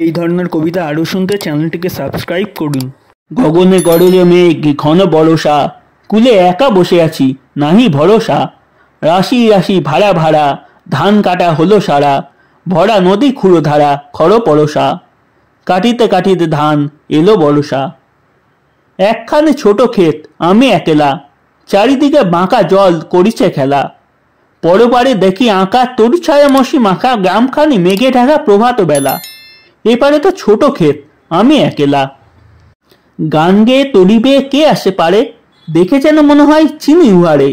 এই ধরনের কবিতা আরও শুনতে চ্যানেলটিকে সাবস্ক্রাইব করুন। গগনে গরজে মেঘ ঘন বরষা, কুলে একা বসে আছি নাহি ভরসা। রাশি রাশি ভাড়া ভাড়া, ধান কাটা হলো সারা, ভরা নদী খুঁড়ো ধারা খর পরশা। কাটিতে কাটিতে ধান এলো বরষা। একখানে ছোট ক্ষেত আমি একেলা, চারিদিকে বাঁকা জল করিছে খেলা। পরপারে দেখি আঁকা তরু ছায়া মশি মাখা গ্রামখানি মেঘে ঢাকা প্রভাত বেলা। এপারে তো ছোট ক্ষেত আমি একেলা। গান গেয়ে তরিবে কে আসে পারে, দেখে যেন মনে হয় চিনি উহারে।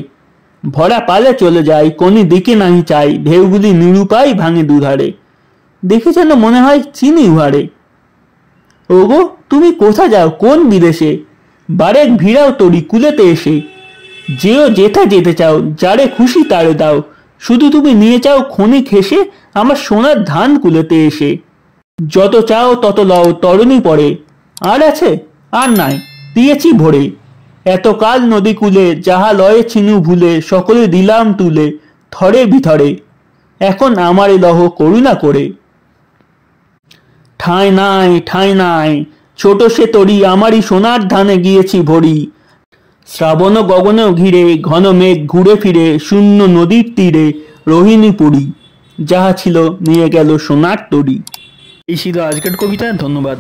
ভরা পালে চলে যায় কোনি দিকে নাহি চাই, ঢেউগুলি নিরুপায় ভাঙে দুধারে। দেখে যেন মনে হয় চিনি উহারে। ওগো তুমি কোথা যাও কোন বিদেশে, বারেক ভিড়াও তরি কুলেতে এসে। যেও যেথা যেতে চাও, যারে খুশি তারে দাও, শুধু তুমি নিয়ে যাও ক্ষণিক হেসে আমার সোনার ধান কুলেতে এসে। যত চাও তত লও তরণী পরে, আর আছে আর নাই দিয়েছি ভরে। এতকাল নদী কূলে যাহা লয়ে ছিনু ভুলে, সকলে দিলাম তুলে থরে ভিতরে। এখন আমারে লহ করুণা করে। ঠাঁই নাই ঠাঁই নাই, ছোট সে তরি আমারই সোনার ধানে গিয়েছি ভরি। শ্রাবণ গগনেও ঘিরে ঘন মেঘ ঘুরে ফিরে, শূন্য নদীর তীরে রোহিণী পুরী। যাহা ছিল নিয়ে গেল সোনার তরী। এই ছিল আজকের কবিতা। ধন্যবাদ।